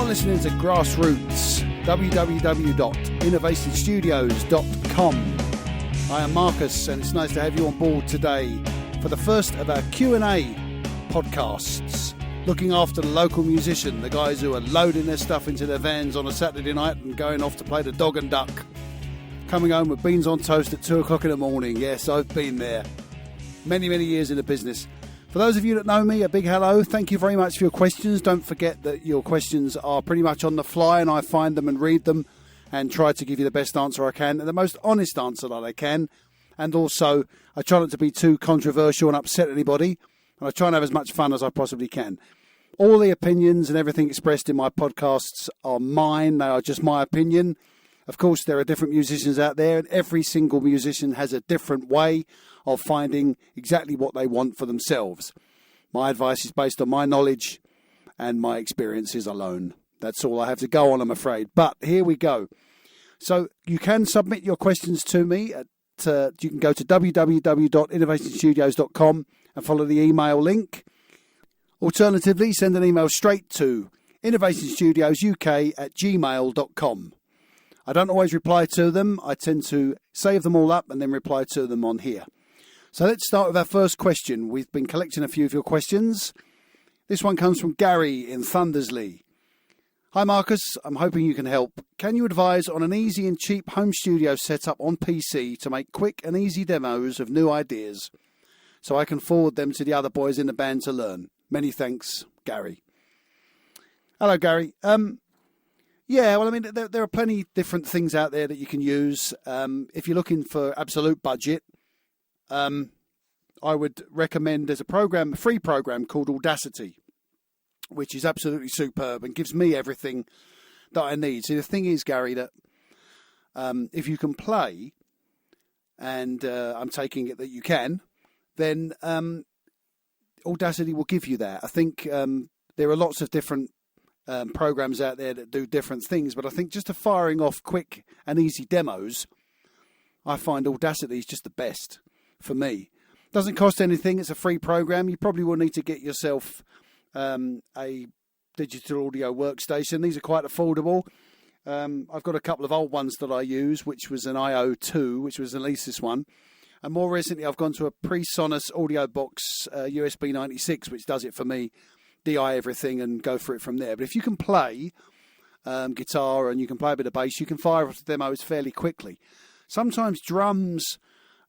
You're listening to Grassroots, www.innervationstudiosuk. I am Marcus, and it's nice to have you on board today for the first of our Q&A podcasts, looking after the local musician, the guys who are loading their stuff into their vans on a Saturday night and going off to play the dog and duck, coming home with beans on toast at 2 o'clock in the morning. Yes, I've been there. Many years in the business. For those of you that know me, a big hello. Thank you very much for your questions. Don't forget that your questions are pretty much on the fly, and I find them and read them and try to give you the best answer I can and the most honest answer that I can. And also, I try not to be too controversial and upset anybody, and I try and have as much fun as I possibly can. All the opinions and everything expressed in my podcasts are mine. They are just my opinion. Of course, there are different musicians out there, and every single musician has a different way of finding exactly what they want for themselves. My advice is based on my knowledge and my experiences alone. That's all I have to go on, I'm afraid. But here we go. So you can submit your questions to me. You can go to www.innervationstudios.com and follow the email link. Alternatively, send an email straight to innervationstudiosuk@gmail.com. I don't always reply to them. I tend to save them all up and then reply to them on here. So let's start with our first question. We've been collecting a few of your questions. This one comes from Gary in Thundersley. Hi Marcus, I'm hoping you can help. Can you advise on an easy and cheap home studio setup on PC to make quick and easy demos of new ideas so I can forward them to the other boys in the band to learn? Many thanks, Gary. Hello, Gary. Yeah, well, I mean, there are plenty different things out there that you can use. If you're looking for absolute budget, I would recommend there's a free program called Audacity, which is absolutely superb and gives me everything that I need. See, the thing is, Gary, that if you can play, and I'm taking it that you can, then Audacity will give you that. I think there are lots of different programs out there that do different things, but I think just firing off quick and easy demos, I find Audacity is just the best for me. Doesn't cost anything. It's a free program. You probably will need to get yourself a digital audio workstation. These are quite affordable. I've got a couple of old ones that I use, which was an IO2, which was the latest one. And more recently, I've gone to a PreSonus Audio Box USB 96, which does it for me, DI everything and go for it from there. But if you can play guitar and you can play a bit of bass, you can fire off the demos fairly quickly. Sometimes drums,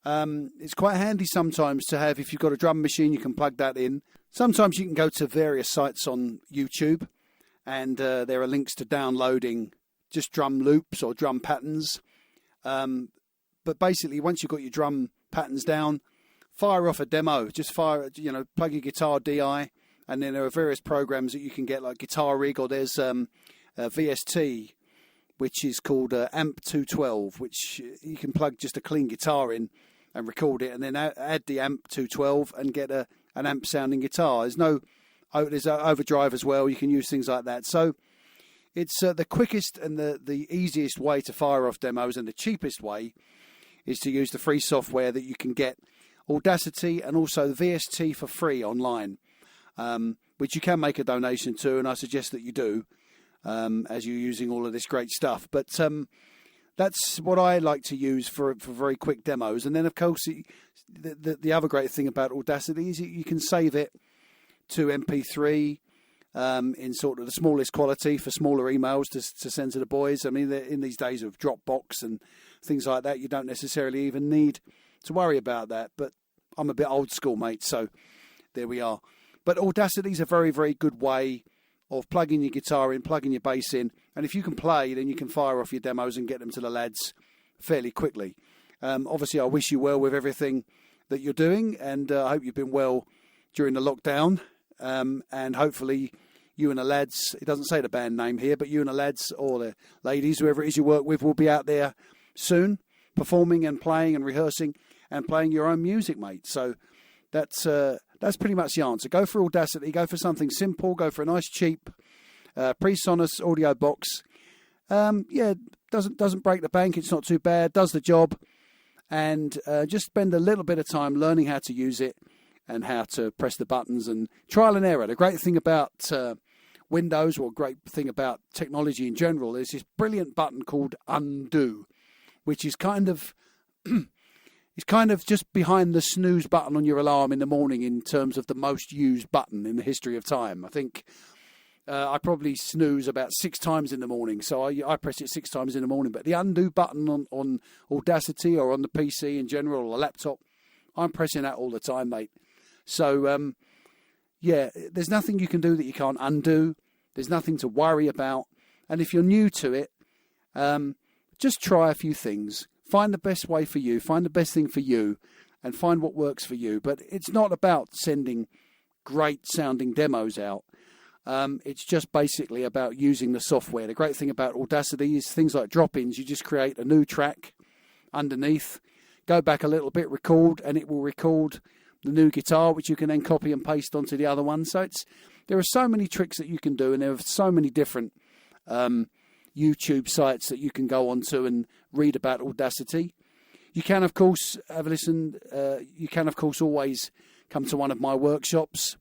it's quite handy sometimes to have, if you've got a drum machine, you can plug that in. Sometimes you can go to various sites on YouTube and there are links to downloading just drum loops or drum patterns. But basically, once you've got your drum patterns down, fire off a demo. Just plug your guitar DI, and then there are various programs that you can get like Guitar Rig, or there's VST, which is called Amp 212, which you can plug just a clean guitar in and record it, and then add the Amp 212 and get an amp sounding guitar. There's overdrive as well. You can use things like that. So it's the quickest and the easiest way to fire off demos, and the cheapest way is to use the free software that you can get, Audacity, and also the VST for free online, which you can make a donation to, and I suggest that you do as you're using all of this great stuff. But that's what I like to use for very quick demos. And then, of course, the other great thing about Audacity is you can save it to MP3 in sort of the smallest quality for smaller emails to send to the boys. I mean, in these days of Dropbox and things like that, you don't necessarily even need to worry about that. But I'm a bit old school, mate, so there we are. But Audacity is a very, very good way of plugging your guitar in, plugging your bass in, and if you can play, then you can fire off your demos and get them to the lads fairly quickly. Obviously, I wish you well with everything that you're doing, and I hope you've been well during the lockdown, and hopefully you and the lads, it doesn't say the band name here, but you and the lads or the ladies, whoever it is you work with, will be out there soon performing and playing and rehearsing and playing your own music, mate. So that's pretty much the answer. Go for Audacity. Go for something simple. Go for a nice, cheap PreSonus audio box. Doesn't break the bank. It's not too bad. Does the job. And just spend a little bit of time learning how to use it and how to press the buttons and trial and error. The great thing about Windows, or a great thing about technology in general, there's this brilliant button called undo, which is kind of just behind the snooze button on your alarm in the morning in terms of the most used button in the history of time. I think I probably snooze about 6 times in the morning, so I press it 6 times in the morning. But the undo button on Audacity or on the PC in general or a laptop, I'm pressing that all the time, mate. So, there's nothing you can do that you can't undo. There's nothing to worry about. And if you're new to it, just try a few things. Find the best way for you. Find the best thing for you and find what works for you. But it's not about sending great sounding demos out. It's just basically about using the software. The great thing about Audacity is things like drop-ins. You just create a new track underneath, go back a little bit, record, and it will record the new guitar, which you can then copy and paste onto the other one. So there are so many tricks that you can do, and there are so many different YouTube sites that you can go onto and read about Audacity. You can, of course, have a listen. You can, of course, always come to one of my workshops,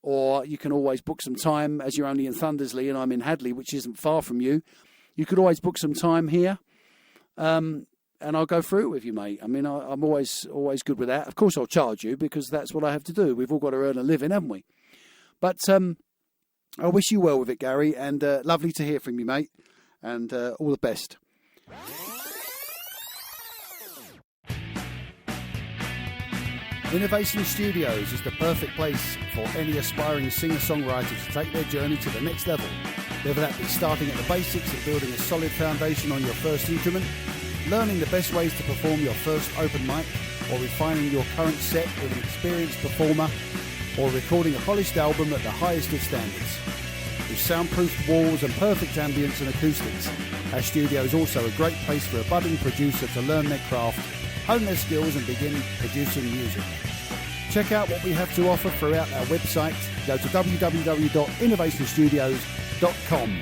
or you can always book some time, as you're only in Thundersley and I'm in Hadley, which isn't far from you. You could always book some time here, and I'll go through it with you, mate. I mean, I'm always good with that. Of course, I'll charge you because that's what I have to do. We've all got to earn a living, haven't we? But I wish you well with it, Gary, and lovely to hear from you, mate, and all the best. Innovation Studios is the perfect place for any aspiring singer-songwriter to take their journey to the next level, whether that be starting at the basics of building a solid foundation on your first instrument, learning the best ways to perform your first open mic, or refining your current set with an experienced performer, or recording a polished album at the highest of standards. With soundproofed walls and perfect ambience and acoustics, our studio is also a great place for a budding producer to learn their craft, hone their skills and begin producing music. Check out what we have to offer throughout our website. Go to www.innervationstudios.com.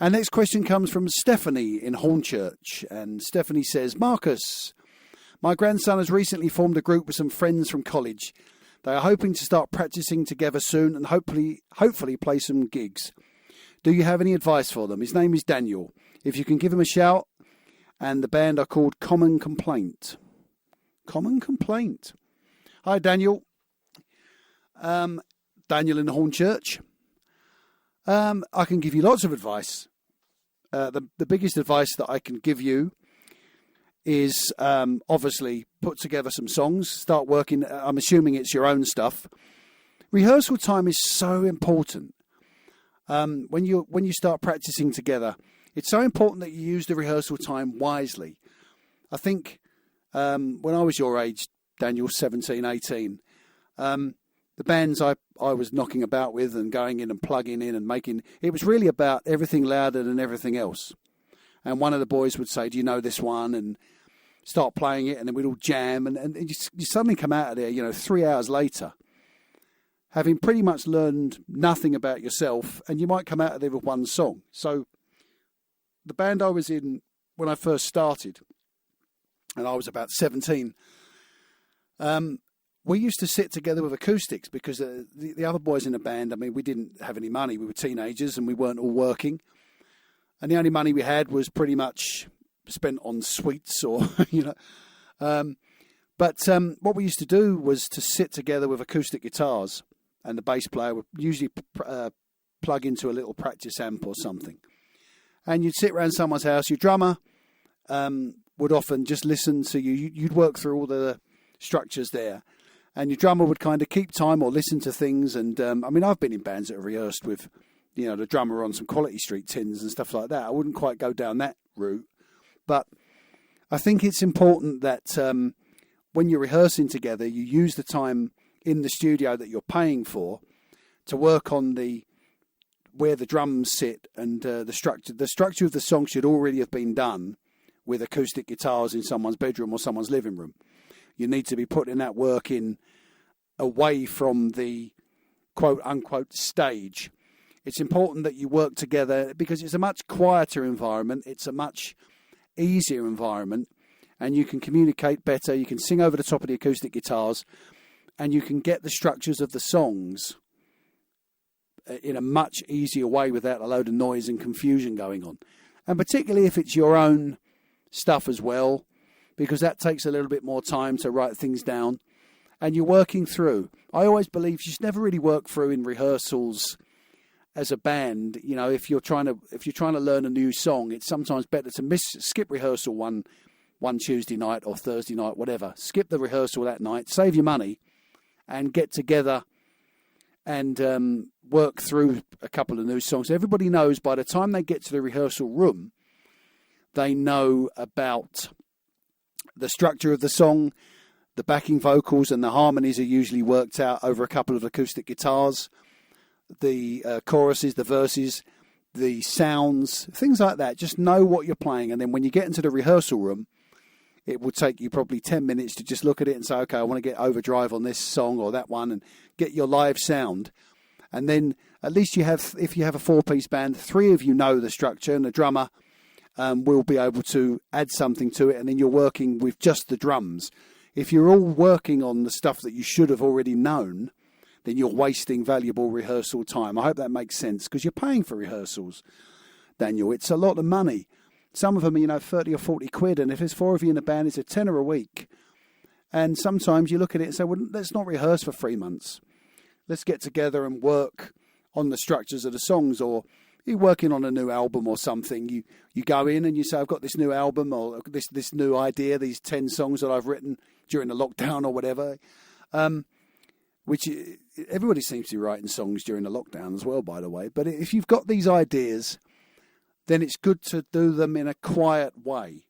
Our next question comes from Stephanie in Hornchurch, and Stephanie says, Marcus, my grandson has recently formed a group with some friends from college. They are hoping to start practicing together soon and hopefully play some gigs. Do you have any advice for them? His name is Daniel. If you can give him a shout. And the band are called Common Complaint. Common Complaint. Hi, Daniel. Daniel in the Hornchurch. I can give you lots of advice. The biggest advice that I can give you is obviously put together some songs, start working. I'm assuming it's your own stuff. Rehearsal time is so important. When you start practicing together, it's so important that you use the rehearsal time wisely. I think when I was your age, Daniel, 17, 18, the bands I was knocking about with and going in and plugging in and making, it was really about everything louder than everything else. And one of the boys would say, do you know this one? And start playing it, and then we'd all jam. And you suddenly come out of there, 3 hours later, having pretty much learned nothing about yourself, and you might come out of there with one song. So the band I was in when I first started, and I was about 17, we used to sit together with acoustics because the other boys in the band, I mean, we didn't have any money. We were teenagers and we weren't all working. And the only money we had was pretty much spent on sweets or, But what we used to do was to sit together with acoustic guitars, and the bass player would usually plug into a little practice amp or something. And you'd sit around someone's house. Your drummer would often just listen to you. You'd work through all the structures there. And your drummer would kind of keep time or listen to things. And, I've been in bands that have rehearsed with, the drummer on some Quality Street tins and stuff like that. I wouldn't quite go down that route. But I think it's important that when you're rehearsing together, you use the time in the studio that you're paying for to work on where the drums sit, and the structure. The structure of the song should already have been done with acoustic guitars in someone's bedroom or someone's living room. You need to be putting that work in away from the quote-unquote stage. It's important that you work together because it's a much quieter environment. It's a much easier environment, and you can communicate better. You can sing over the top of the acoustic guitars, and you can get the structures of the songs in a much easier way without a load of noise and confusion going on. And particularly if it's your own stuff as well, because that takes a little bit more time to write things down. And you're working through. I always believe you should never really work through in rehearsals as a band. You know, if you're trying to learn a new song, it's sometimes better to skip rehearsal one Tuesday night or Thursday night, whatever. Skip the rehearsal that night, save your money, and get together and work through a couple of new songs. Everybody knows by the time they get to the rehearsal room, they know about the structure of the song. The backing vocals and the harmonies are usually worked out over a couple of acoustic guitars. The choruses, the verses, the sounds, things like that. Just know what you're playing. And then when you get into the rehearsal room, it will take you probably 10 minutes to just look at it and say, okay, I want to get overdrive on this song or that one, and get your live sound. And then at least you have, if you have a 4-piece band, 3 of you know the structure, and the drummer will be able to add something to it. And then you're working with just the drums. If you're all working on the stuff that you should have already known, then you're wasting valuable rehearsal time. I hope that makes sense, because you're paying for rehearsals, Daniel. It's a lot of money. Some of them are, 30 or 40 quid, and if there's 4 of you in a band, it's a tenner a week. And sometimes you look at it and say, well, let's not rehearse for 3 months. Let's get together and work on the structures of the songs. Or you're working on a new album or something. You go in and you say, I've got this new album or this new idea, these 10 songs that I've written during the lockdown or whatever, which everybody seems to be writing songs during the lockdown as well, by the way. But if you've got these ideas, then it's good to do them in a quiet way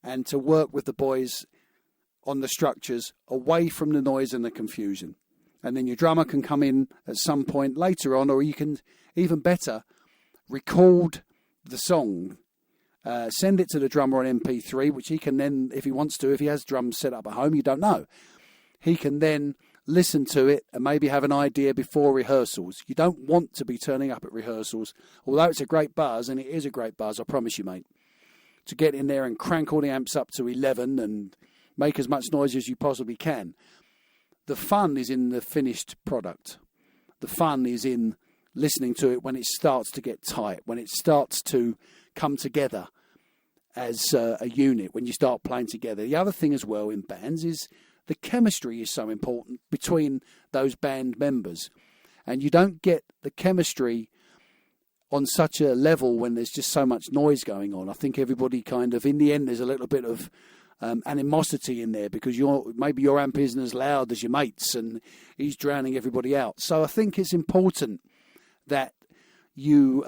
and to work with the boys on the structures away from the noise and the confusion. And then your drummer can come in at some point later on, or you can, even better, record the song, send it to the drummer on MP3, which he can then, if he wants to, if he has drums set up at home, you don't know, he can then listen to it and maybe have an idea before rehearsals. You don't want to be turning up at rehearsals, although it's a great buzz, and it is a great buzz, I promise you, mate, to get in there and crank all the amps up to 11 and make as much noise as you possibly can. The fun is in the finished product. The fun is in listening to it when it starts to get tight, when it starts to come together as a unit, when you start playing together. The other thing as well in bands is the chemistry is so important between those band members. And you don't get the chemistry on such a level when there's just so much noise going on. I think everybody kind of, in the end, there's a little bit of animosity in there because maybe your amp isn't as loud as your mates and he's drowning everybody out. So I think it's important that you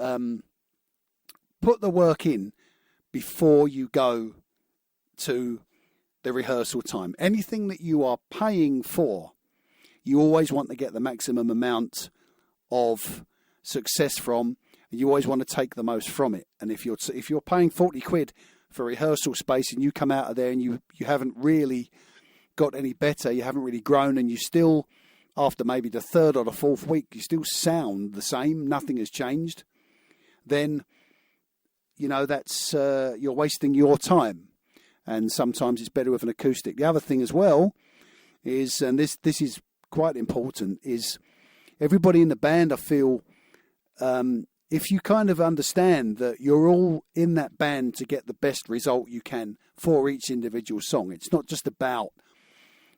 put the work in before you go to the rehearsal time. Anything that you are paying for, you always want to get the maximum amount of success from, and you always want to take the most from it. And if you're paying 40 quid for rehearsal space and you come out of there and you haven't really got any better, you haven't really grown, and you still, after maybe the 3rd or the 4th week, you still sound the same, nothing has changed, then that's you're wasting your time. And sometimes it's better with an acoustic. The other thing as well is, and this is quite important, is everybody in the band, I feel, if you kind of understand that you're all in that band to get the best result you can for each individual song. It's not just about,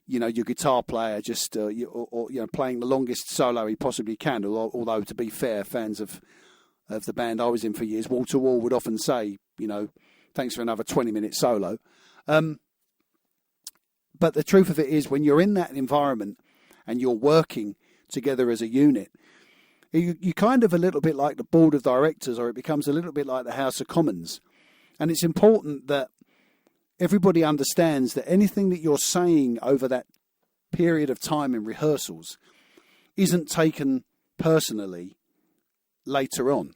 your guitar player just playing the longest solo he possibly can. Although to be fair, fans of the band I was in for years, wall to wall, would often say, thanks for another 20-minute solo. But the truth of it is, when you're in that environment and you're working together as a unit, you kind of a little bit like the board of directors, or it becomes a little bit like the House of Commons. And it's important that everybody understands that anything that you're saying over that period of time in rehearsals isn't taken personally later on.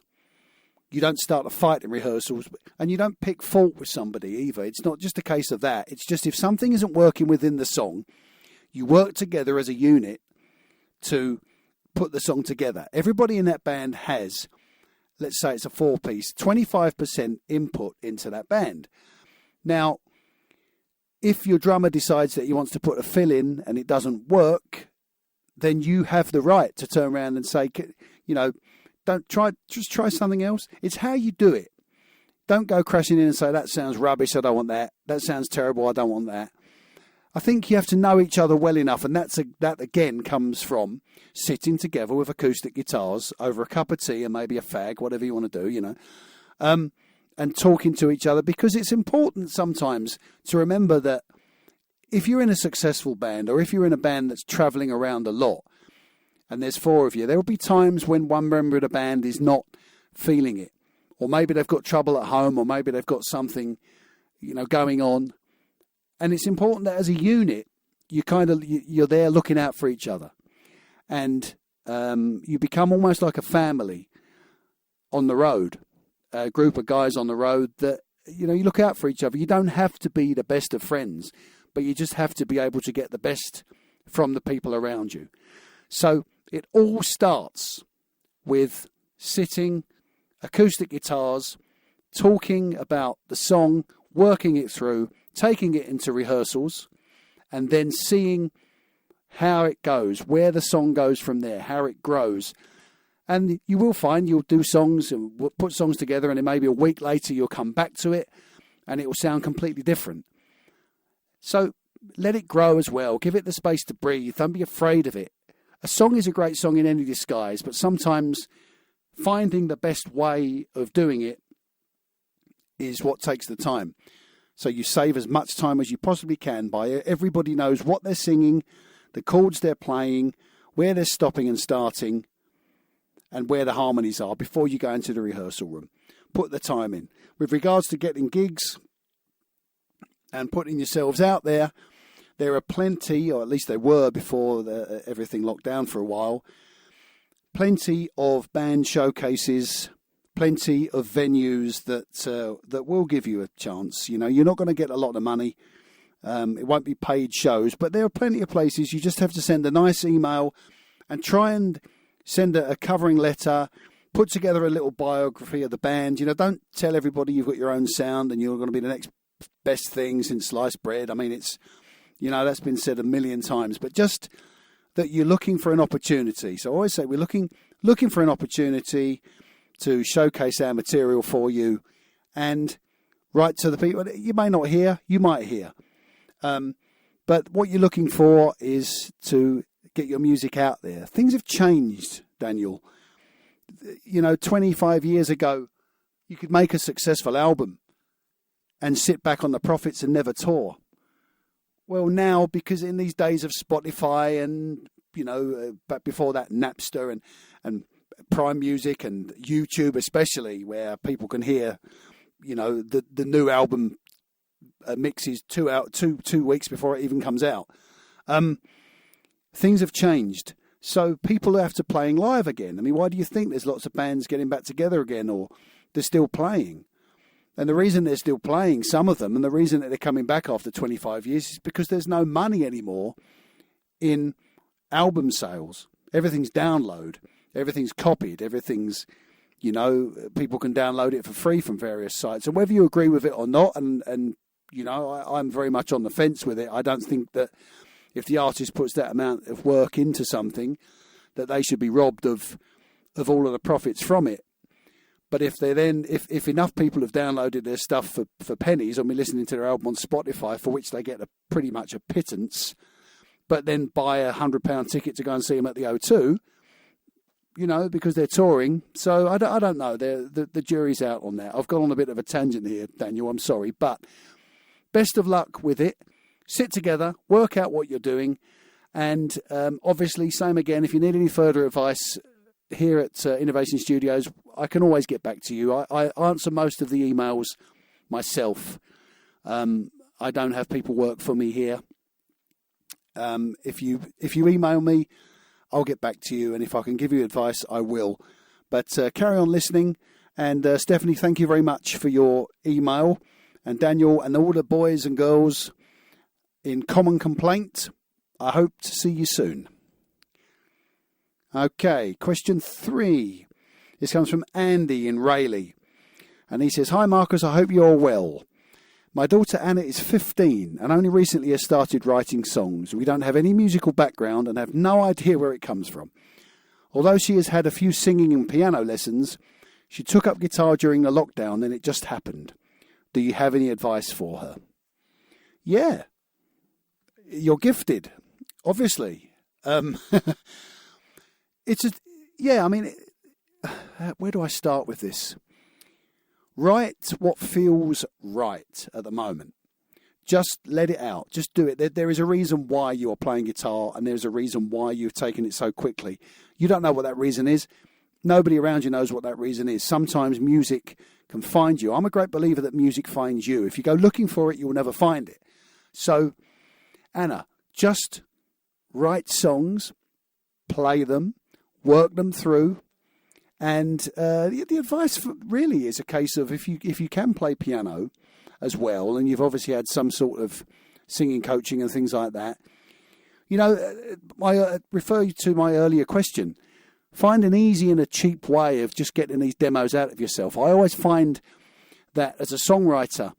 You don't start a fight in rehearsals, and you don't pick fault with somebody either. It's not just a case of that. It's just if something isn't working within the song, you work together as a unit to put the song together. Everybody in that band has, let's say it's a 4-piece, 25% input into that band. Now, if your drummer decides that he wants to put a fill in and it doesn't work, then you have the right to turn around and say, just try something else. It's how you do it. Don't go crashing in and say, that sounds rubbish, I don't want that. That sounds terrible, I don't want that. I think you have to know each other well enough, and that again comes from sitting together with acoustic guitars over a cup of tea and maybe a fag, whatever you want to do, and talking to each other, because it's important sometimes to remember that if you're in a successful band, or if you're in a band that's travelling around a lot, and there's 4 of you, there will be times when one member of the band is not feeling it. Or maybe they've got trouble at home, or maybe they've got something, going on. And it's important that as a unit, you're there looking out for each other. And you become almost like a family on the road, a group of guys on the road that, you look out for each other. You don't have to be the best of friends, but you just have to be able to get the best from the people around you. So it all starts with sitting, acoustic guitars, talking about the song, working it through, taking it into rehearsals, and then seeing how it goes, where the song goes from there, how it grows. And you will find you'll do songs and put songs together, and then maybe a week later you'll come back to it and it will sound completely different. So let it grow as well. Give it the space to breathe. Don't be afraid of it. A song is a great song in any disguise, but sometimes finding the best way of doing it is what takes the time. So you save as much time as you possibly can by everybody knows what they're singing, the chords they're playing, where they're stopping and starting, and where the harmonies are before you go into the rehearsal room. Put the time in. With regards to getting gigs and putting yourselves out there, there are plenty, or at least there were before everything locked down for a while, plenty of band showcases, plenty of venues that will give you a chance. You're not going to get a lot of money. It won't be paid shows, but there are plenty of places. You just have to send a nice email and try and send a covering letter, put together a little biography of the band. Don't tell everybody you've got your own sound and you're going to be the next best thing since sliced bread. I mean, it's, that's been said a million times, but just that you're looking for an opportunity. So I always say we're looking for an opportunity to showcase our material for you and write to the people. You may not hear, you might hear. But what you're looking for is to get your music out there. Things have changed, Daniel. 25 years ago, you could make a successful album and sit back on the profits and never tour. Well, now, because in these days of Spotify and, back before that, Napster and Prime Music and YouTube especially, where people can hear, the new album mixes 2 weeks before it even comes out. Things have changed. So people have to playing live again. I mean, why do you think there's lots of bands getting back together again, or they're still playing? And the reason they're still playing, some of them, and the reason that they're coming back after 25 years is because there's no money anymore in album sales. Everything's download. Everything's copied. Everything's, people can download it for free from various sites. And whether you agree with it or not, and I'm very much on the fence with it. I don't think that if the artist puts that amount of work into something, that they should be robbed of all of the profits from it. But if if enough people have downloaded their stuff for pennies, and we're listening to their album on Spotify, for which they get pretty much a pittance, but then buy £100 ticket to go and see them at the O2, because they're touring. So I don't know. The jury's out on that. I've gone on a bit of a tangent here, Daniel. I'm sorry, but best of luck with it. Sit together, work out what you're doing, and obviously, same again. If you need any further advice here at Innovation Studios, I can always get back to you. I answer most of the emails myself. I don't have people work for me here. If you email me, I'll get back to you, and if I can give you advice, I will. But carry on listening, and Stephanie, thank you very much for your email, and Daniel and all the boys and girls in Common Complaint, I hope to see you soon. Okay, question 3. This comes from Andy in Rayleigh. And he says, "Hi Marcus, I hope you're well. My daughter Anna is 15 and only recently has started writing songs. We don't have any musical background and have no idea where it comes from. Although she has had a few singing and piano lessons, she took up guitar during the lockdown and it just happened. Do you have any advice for her? Yeah, you're gifted, obviously. Where do I start with this? Write what feels right at the moment. Just let it out. Just do it. There is a reason why you are playing guitar and there's a reason why you've taken it so quickly. You don't know what that reason is. Nobody around you knows what that reason is. Sometimes music can find you. I'm a great believer that music finds you. If you go looking for it, you'll never find it. So, Anna, just write songs, play them, work them through. And the advice really is a case of if you can play piano as well, and you've obviously had some sort of singing coaching and things like that, I refer you to my earlier question. Find an easy and a cheap way of just getting these demos out of yourself. I always find that as a songwriter,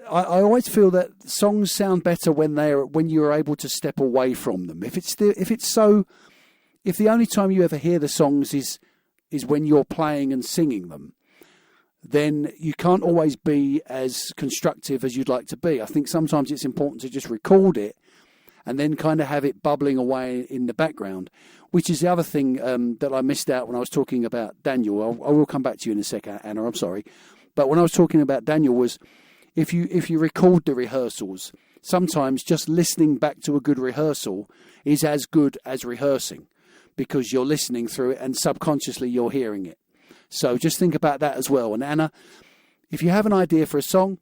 I always feel that songs sound better when you're able to step away from them. If the only time you ever hear the songs is when you're playing and singing them, then you can't always be as constructive as you'd like to be. I think sometimes it's important to just record it and then kind of have it bubbling away in the background, which is the other thing that I missed out when I was talking about Daniel. I will come back to you in a second, Anna, I'm sorry. But when I was talking about Daniel was if you record the rehearsals, sometimes just listening back to a good rehearsal is as good as rehearsing, because you're listening through it and subconsciously you're hearing it. So just think about that as well. And Anna, if you have an idea for a song,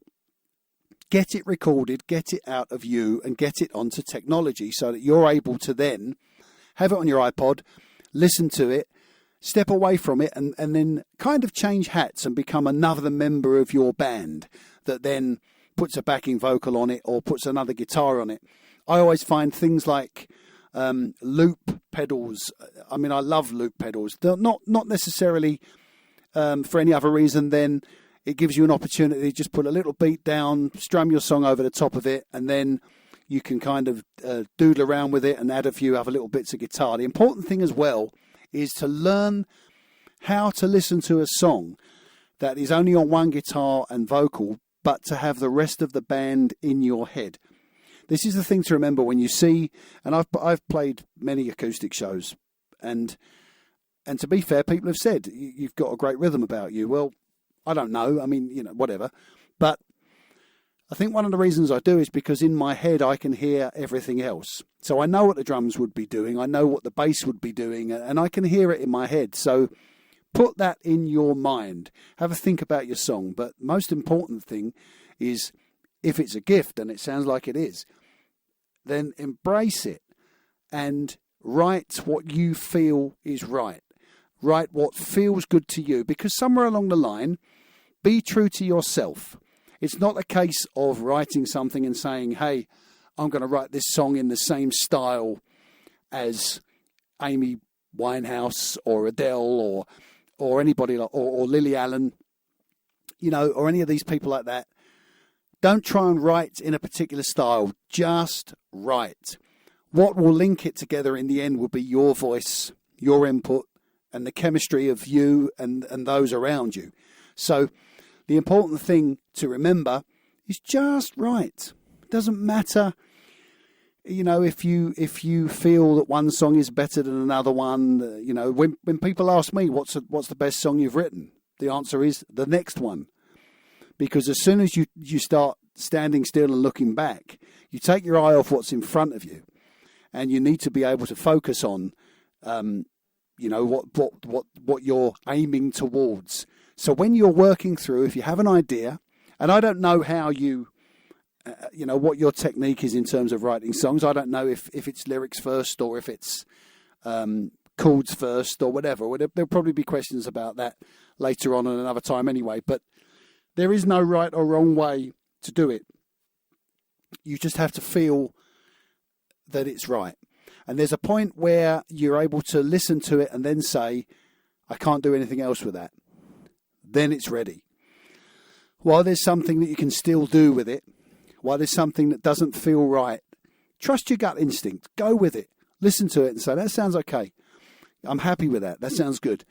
get it recorded, get it out of you and get it onto technology so that you're able to then have it on your iPod, listen to it, step away from it and then kind of change hats and become another member of your band that then puts a backing vocal on it or puts another guitar on it. I always find things like loop pedals. I mean, I love loop pedals. They're not necessarily for any other reason than it gives you an opportunity to just put a little beat down, strum your song over the top of it, and then you can kind of doodle around with it and add a few other little bits of guitar. The important thing as well is to learn how to listen to a song that is only on one guitar and vocal, but to have the rest of the band in your head. This is the thing to remember when you see, and I've played many acoustic shows, and to be fair, people have said you've got a great rhythm about you. Well, I don't know. I mean, whatever. But I think one of the reasons I do is because in my head I can hear everything else. So I know what the drums would be doing. I know what the bass would be doing, and I can hear it in my head. So put that in your mind. Have a think about your song. But most important thing is, if it's a gift, and it sounds like it is, then embrace it and write what you feel is right. Write what feels good to you, because somewhere along the line, be true to yourself. It's not a case of writing something and saying, hey, I'm going to write this song in the same style as Amy Winehouse or Adele or anybody like, or Lily Allen, or any of these people like that. Don't try and write in a particular style. Just write. What will link it together in the end will be your voice, your input, and the chemistry of you and those around you. So the important thing to remember is just write. It doesn't matter, if you feel that one song is better than another one. When people ask me what's the best song you've written, the answer is the next one. Because as soon as you start standing still and looking back, you take your eye off what's in front of you, and you need to be able to focus on, what you're aiming towards. So when you're working through, if you have an idea, and I don't know how you, what your technique is in terms of writing songs. I don't know if it's lyrics first or if it's chords first or whatever. There'll probably be questions about that later on another time anyway. But there is no right or wrong way to do it. You just have to feel that it's right. And there's a point where you're able to listen to it and then say, I can't do anything else with that. Then it's ready. While there's something that you can still do with it, while there's something that doesn't feel right, trust your gut instinct. Go with it. Listen to it and say, that sounds okay. I'm happy with that. That sounds good.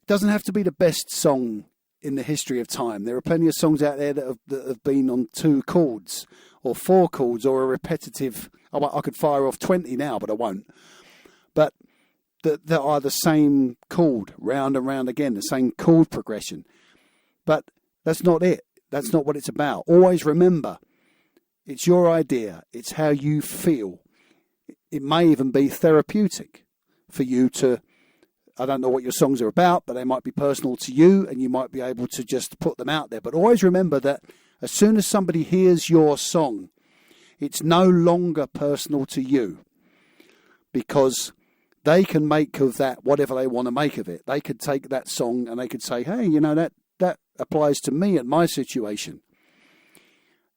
It doesn't have to be the best song in the history of time. There are plenty of songs out there that have been on 2 chords or 4 chords or a repetitive. I could fire off 20 now, but I won't. But that are the same chord, round and round again, the same chord progression. But that's not it. That's not what it's about. Always remember, it's your idea. It's how you feel. It may even be therapeutic for you to, I don't know what your songs are about, but they might be personal to you and you might be able to just put them out there. But always remember that as soon as somebody hears your song, it's no longer personal to you, because they can make of that whatever they want to make of it. They could take that song and they could say, hey, that applies to me and my situation.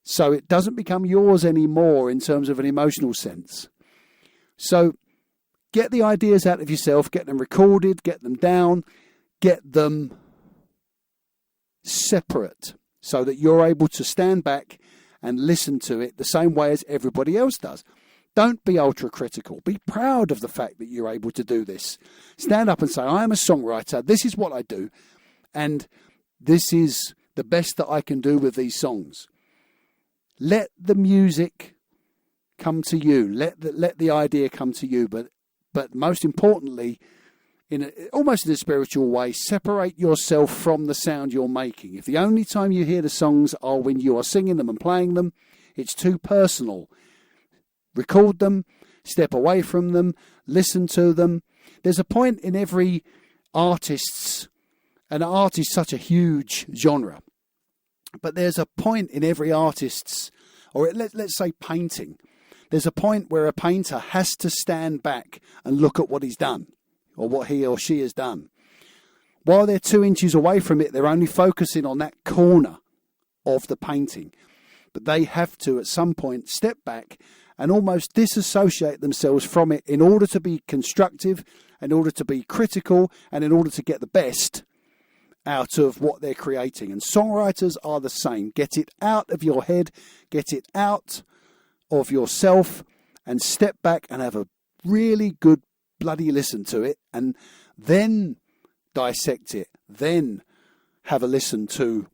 So it doesn't become yours anymore in terms of an emotional sense. So get the ideas out of yourself, get them recorded, get them down, get them separate so that you're able to stand back and listen to it the same way as everybody else does. Don't be ultra critical. Be proud of the fact that you're able to do this. Stand up and say, I am a songwriter. This is what I do. And this is the best that I can do with these songs. Let the music come to you. Let the idea come to you. But most importantly, almost in a spiritual way, separate yourself from the sound you're making. If the only time you hear the songs are when you are singing them and playing them, it's too personal. Record them, step away from them, listen to them. There's a point in every artist's, and art is such a huge genre, but there's a point in every artist's, or let's say painting, there's a point where a painter has to stand back and look at what he's done, or what he or she has done. While they're 2 inches away from it, they're only focusing on that corner of the painting. But they have to, at some point, step back and almost disassociate themselves from it in order to be constructive, in order to be critical, and in order to get the best out of what they're creating. And songwriters are the same. Get it out of your head, get it out of yourself, and step back and have a really good bloody listen to it, and then dissect it. Then have a listen to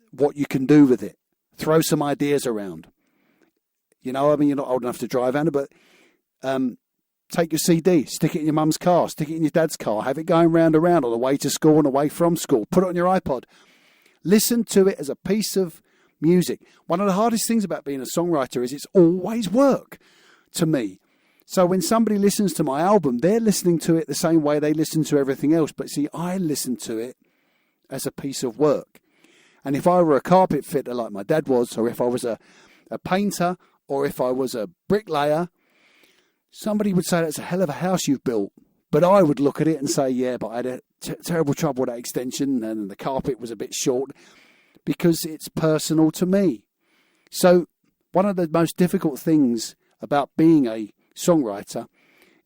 what you can do with it. Throw some ideas around. You're not old enough to drive, Anna, but take your CD, stick it in your mum's car, stick it in your dad's car, have it going round and round on the way to school and away from school. Put it on your iPod. Listen to it as a piece of music. One of the hardest things about being a songwriter is it's always work to me. So when somebody listens to my album, they're listening to it the same way they listen to everything else. But see, I listen to it as a piece of work. And if I were a carpet fitter like my dad was, or if I was a painter, or if I was a bricklayer, somebody would say, that's a hell of a house you've built. But I would look at it and say, yeah, but I had a terrible trouble with that extension and the carpet was a bit short, because it's personal to me. So one of the most difficult things about being a songwriter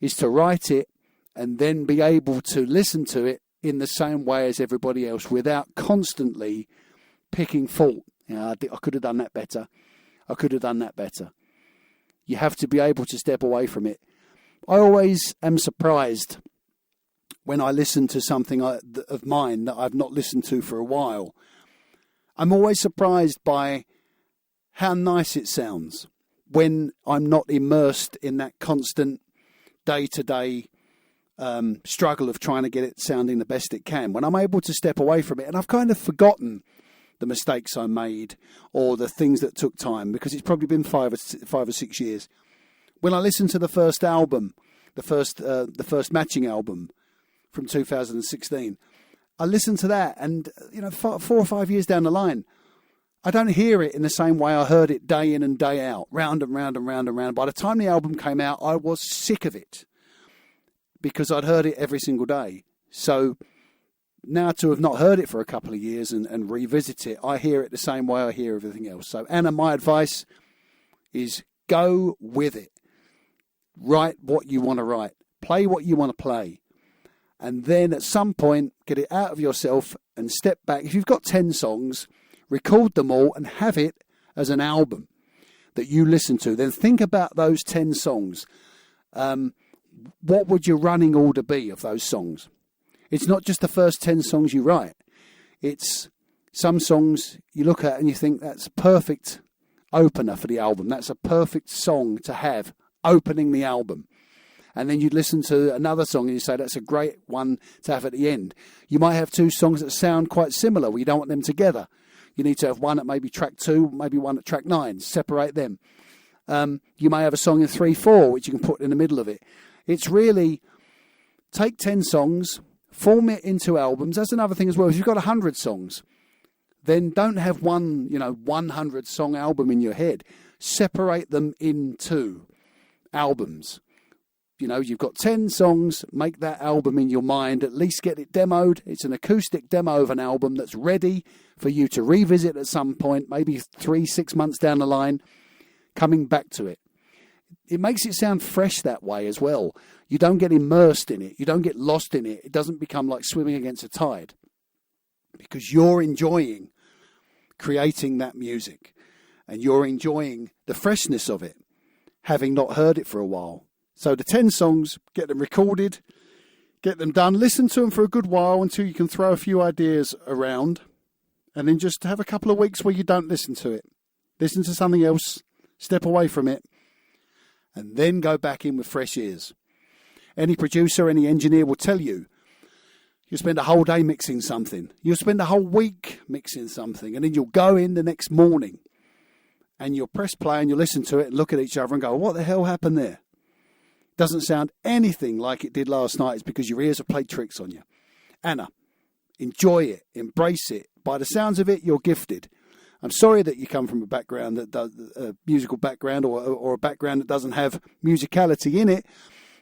is to write it and then be able to listen to it in the same way as everybody else without constantly picking fault. I could have done that better. I could have done that better. You have to be able to step away from it. I always am surprised when I listen to something of mine that I've not listened to for a while. I'm always surprised by how nice it sounds when I'm not immersed in that constant day-to-day struggle of trying to get it sounding the best it can. When I'm able to step away from it, and I've kind of forgotten the mistakes I made or the things that took time, because it's probably been 5 or 6 years. When I listened to the first album, the first matching album from 2016, I listened to that, and 4 or 5 years down the line, I don't hear it in the same way I heard it day in and day out, round and round and round and round. By the time the album came out, I was sick of it because I'd heard it every single day. So now to have not heard it for a couple of years and revisit it, I hear it the same way I hear everything else. So Anna, my advice is go with it. Write what you want to write. Play what you want to play. And then at some point, get it out of yourself and step back. If you've got 10 songs, record them all and have it as an album that you listen to. Then think about those 10 songs. What would your running order be of those songs? It's not just the first 10 songs you write. It's some songs you look at and you think that's a perfect opener for the album. That's a perfect song to have opening the album. And then you listen to another song and you say that's a great one to have at the end. You might have 2 songs that sound quite similar where you don't want them together. You need to have one at maybe track 2, maybe one at track 9. Separate them. You may have a song in 3/4 which you can put in the middle of it. It's really take 10 songs, form it into albums. That's another thing as well. If you've got 100 songs, then don't have one, 100 song album in your head. Separate them into albums. You've got 10 songs, make that album in your mind, at least get it demoed. It's an acoustic demo of an album that's ready for you to revisit at some point, maybe 3-6 months down the line, coming back to it. It makes it sound fresh that way as well. You don't get immersed in it. You don't get lost in it. It doesn't become like swimming against a tide because you're enjoying creating that music and you're enjoying the freshness of it, having not heard it for a while. So the 10 songs, get them recorded, get them done, listen to them for a good while until you can throw a few ideas around, and then just have a couple of weeks where you don't listen to it. Listen to something else, step away from it, and then go back in with fresh ears. Any producer, any engineer will tell you, you'll spend a whole day mixing something. You'll spend a whole week mixing something, and then you'll go in the next morning, and you'll press play and you'll listen to it and look at each other and go, what the hell happened there? Doesn't sound anything like it did last night. It's because your ears have played tricks on you. Anna, enjoy it, embrace it. By the sounds of it, you're gifted. I'm sorry that you come from a background that does a musical background or a background that doesn't have musicality in it,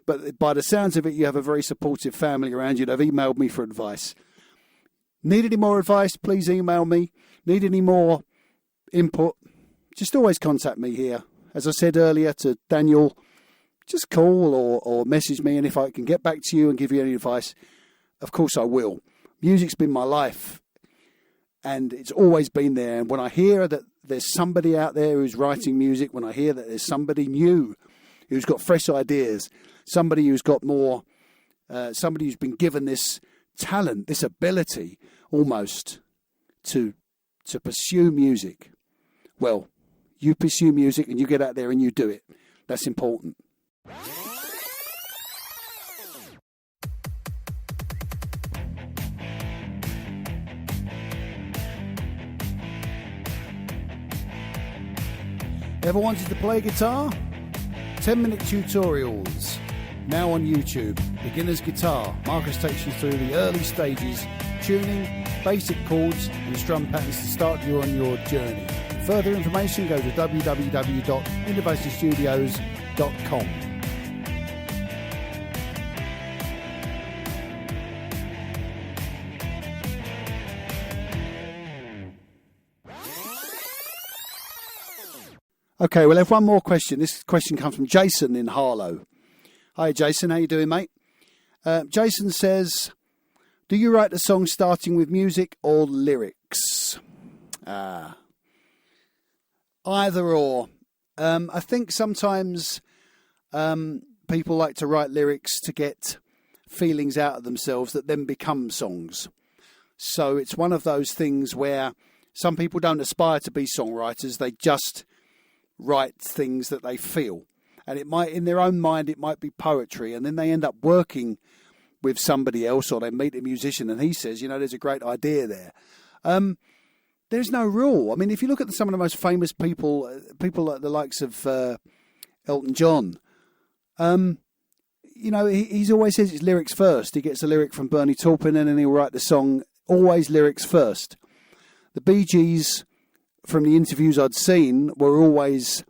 but by the sounds of it, you have a very supportive family around you that have emailed me for advice. Need any more advice? Please email me. Need any more input? Just always contact me here. As I said earlier to Daniel, just call or message me, and if I can get back to you and give you any advice, of course I will. Music's been my life, and it's always been there. And when I hear that there's somebody out there who's writing music, when I hear that there's somebody new who's got fresh ideas, somebody who's got more, somebody who's been given this talent, this ability almost to pursue music, well, you pursue music and you get out there and you do it. That's important. Ever wanted to play guitar? 10-minute tutorials, now on YouTube. Beginner's Guitar. Marcus takes you through the early stages, tuning, basic chords and strum patterns to start you on your journey. For further information, go to www.innervationstudiosuk.com. Okay, we'll have one more question. This question comes from Jason in Harlow. Hi, Jason. How you doing, mate? Jason says, do you write the song starting with music or lyrics? Either or. I think sometimes people like to write lyrics to get feelings out of themselves that then become songs. So it's one of those things where some people don't aspire to be songwriters. They just write things that they feel, and it might, in their own mind, it might be poetry, and then they end up working with somebody else, or they meet a musician and he says, there's a great idea there. There's no rule. I mean, if you look at some of the most famous people like the likes of Elton John, he's always says it's lyrics first. He gets a lyric from Bernie Taupin and then he'll write the song, always lyrics first. The Bee Gees, from the interviews I'd seen, were always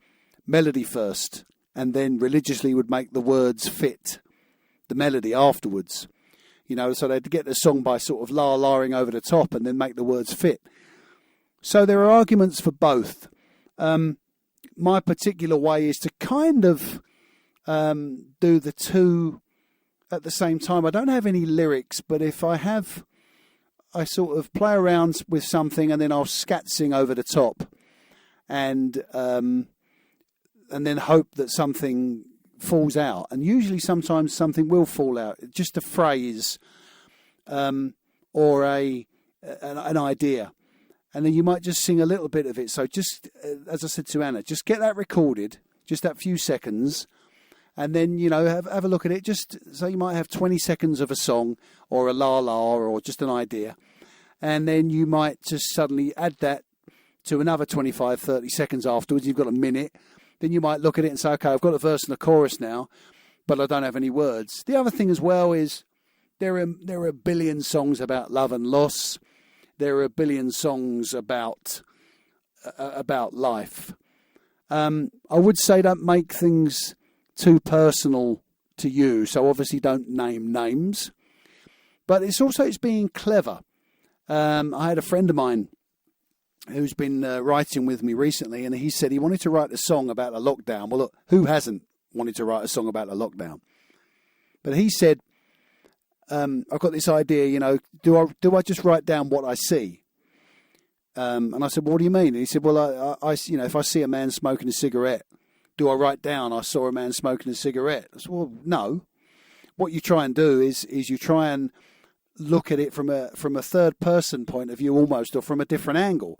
melody first and then religiously would make the words fit the melody afterwards. So they'd get the song by sort of la-laing over the top and then make the words fit. So there are arguments for both. My particular way is to kind of do the two at the same time. I don't have any lyrics, but if I have I sort of play around with something and then I'll scat sing over the top, and then hope that something falls out. And usually, sometimes something will fall out, just a phrase or an idea, and then you might just sing a little bit of it. So just as I said to Anna, just get that recorded, just that few seconds. And then, have a look at it. Just so you might have 20 seconds of a song or a la-la or just an idea. And then you might just suddenly add that to another 25, 30 seconds afterwards. You've got a minute. Then you might look at it and say, okay, I've got a verse and a chorus now, but I don't have any words. The other thing as well is there are a billion songs about love and loss. There are a billion songs about life. I would say don't make things too personal to you, so obviously don't name names, but it's being clever. I had a friend of mine who's been writing with me recently, and he said he wanted to write a song about a lockdown. Well, look, who hasn't wanted to write a song about a lockdown? But he said, I've got this idea, do I just write down what I see? And I said, well, what do you mean? And he said, well, I if I see a man smoking a cigarette, do I write down I saw a man smoking a cigarette? I said, well, no. What you try and do is you try and look at it from a third person point of view almost, or from a different angle.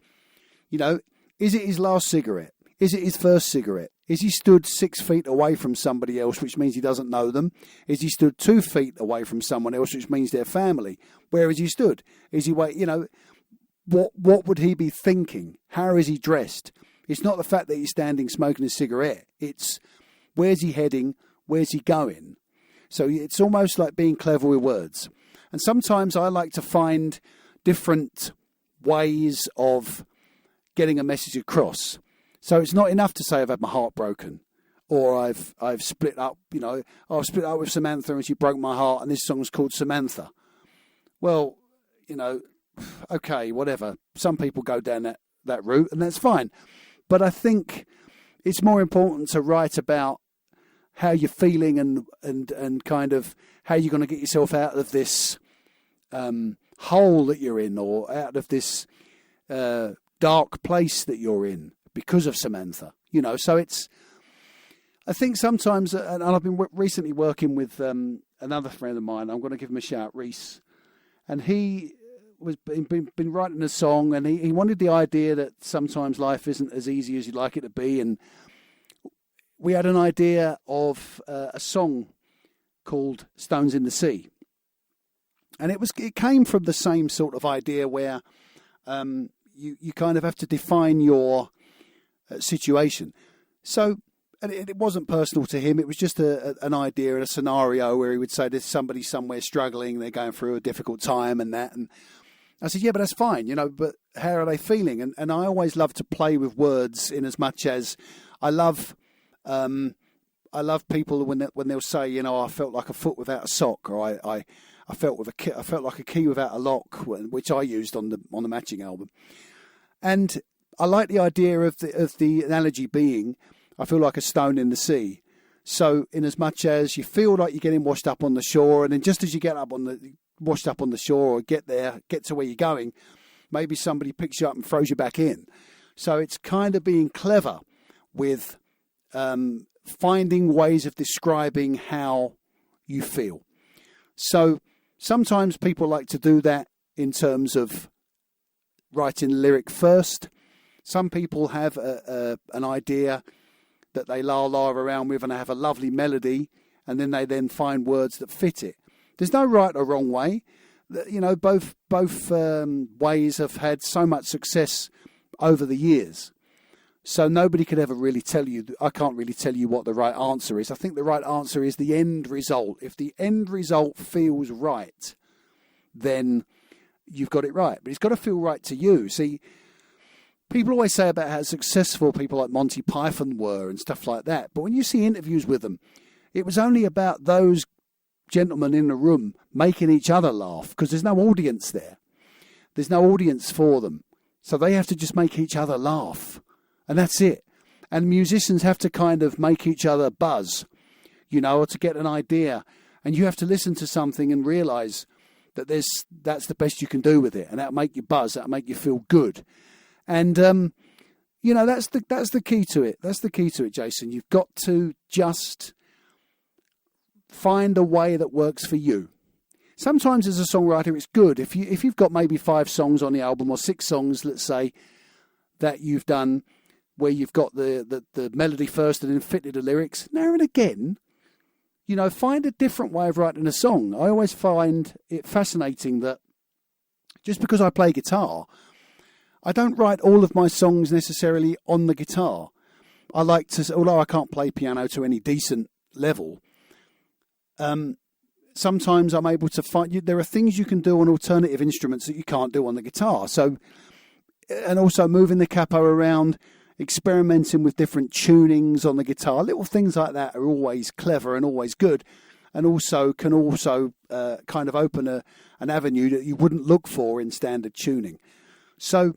Is it his last cigarette? Is it his first cigarette? Is he stood 6 feet away from somebody else, which means he doesn't know them? Is he stood 2 feet away from someone else, which means they're family? Where is he stood? Is he what would he be thinking? How is he dressed? It's not the fact that he's standing smoking a cigarette. It's where's he heading? Where's he going? So it's almost like being clever with words. And sometimes I like to find different ways of getting a message across. So it's not enough to say I've had my heart broken, or I've split up. I've split up with Samantha and she broke my heart, and this song's called Samantha. Well, okay, whatever. Some people go down that route, and that's fine. But I think it's more important to write about how you're feeling and kind of how you're going to get yourself out of this hole that you're in, or out of this dark place that you're in because of Samantha. So I think sometimes, and I've been recently working with another friend of mine. I'm going to give him a shout, Reese, and he been writing a song, and he wanted the idea that sometimes life isn't as easy as you'd like it to be, and we had an idea of a song called Stones in the Sea, and it came from the same sort of idea where you kind of have to define your situation. So, and it wasn't personal to him. It was just an idea and a scenario where he would say there's somebody somewhere struggling, they're going through a difficult time and that. And I said, yeah, but that's fine, but how are they feeling? And I always love to play with words, in as much as I love people when they'll say, I felt like a foot without a sock, or I felt like a key without a lock, which I used on the Matching album. And I like the idea of the analogy being, I feel like a stone in the sea. So in as much as you feel like you're getting washed up on the shore, and then just as you get washed up on the shore, or get to where you're going, maybe somebody picks you up and throws you back in. So it's kind of being clever with finding ways of describing how you feel. So sometimes people like to do that in terms of writing the lyric first. Some people have an idea that they la around with, and they have a lovely melody, and then they find words that fit it. There's no right or wrong way. Both ways have had so much success over the years. So nobody could ever really tell you. I can't really tell you what the right answer is. I think the right answer is the end result. If the end result feels right, then you've got it right. But it's got to feel right to you. See, people always say about how successful people like Monty Python were and stuff like that. But when you see interviews with them, it was only about those gentlemen in the room making each other laugh, because there's no audience there. There's no audience for them. So they have to just make each other laugh. And that's it. And musicians have to kind of make each other buzz, or to get an idea. And you have to listen to something and realise that's the best you can do with it, and that'll make you buzz, that'll make you feel good. And that's the key to it. That's the key to it, Jason. You've got to just find a way that works for you. Sometimes as a songwriter, it's good if you've got maybe 5 songs on the album, or 6 songs, let's say, that you've done where you've got the melody first and then fitted the lyrics. Now and again, find a different way of writing a song. I always find it fascinating that just because I play guitar, I don't write all of my songs necessarily on the guitar. I like to, although I can't play piano to any decent level, sometimes I'm able to find, there are things you can do on alternative instruments that you can't do on the guitar. So, and also moving the capo around, experimenting with different tunings on the guitar, little things like that are always clever and always good, and also can kind of open an avenue that you wouldn't look for in standard tuning. So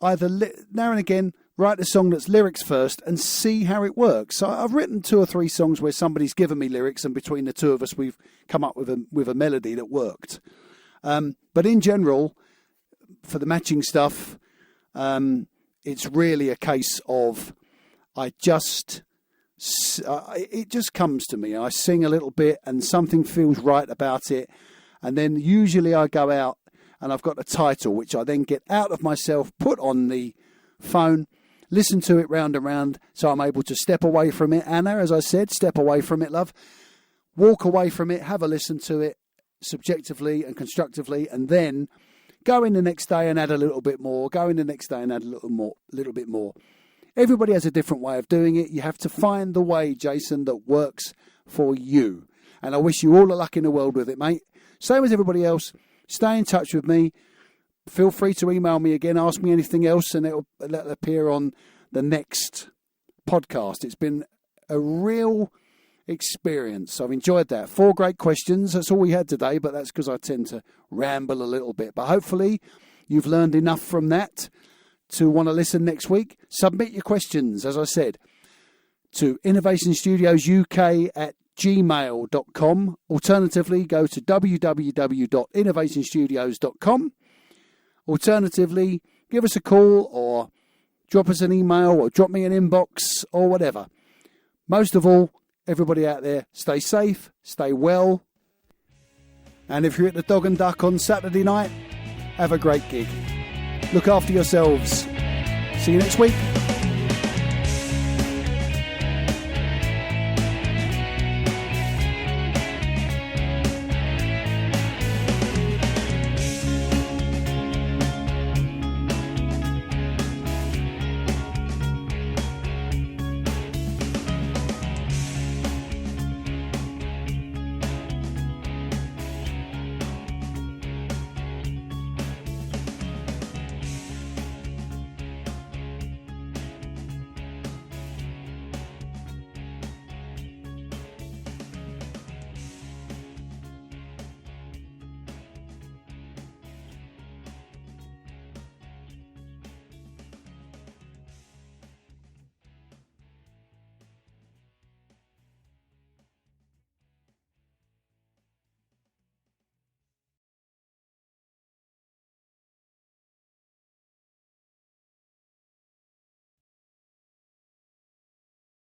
either now and again, write a song that's lyrics first and see how it works. So I've written 2 or 3 songs where somebody's given me lyrics, and between the two of us, we've come up with a melody that worked. But in general, for the matching stuff, it's really a case of it just comes to me. I sing a little bit and something feels right about it, and then usually I go out and I've got a title which I then get out of myself, put on the phone, listen to it round and round, so I'm able to step away from it. Anna, as I said, step away from it, love. Walk away from it, have a listen to it subjectively and constructively, and then go in the next day and add a little bit more, go in the next day and add a little bit more. Everybody has a different way of doing it. You have to find the way, Jason, that works for you. And I wish you all the luck in the world with it, mate. Same as everybody else. Stay in touch with me. Feel free to email me again, ask me anything else, and it'll appear on the next podcast. It's been a real experience. I've enjoyed that. 4 great questions. That's all we had today, but that's because I tend to ramble a little bit. But hopefully you've learned enough from that to want to listen next week. Submit your questions, as I said, to innervationstudiosuk@gmail.com. Alternatively, go to www.innervationstudios.com. Alternatively, give us a call or drop us an email or drop me an inbox or whatever. Most of all, everybody out there, stay safe, stay well. And if you're at the Dog and Duck on Saturday night, have a great gig. Look after yourselves. See you next week.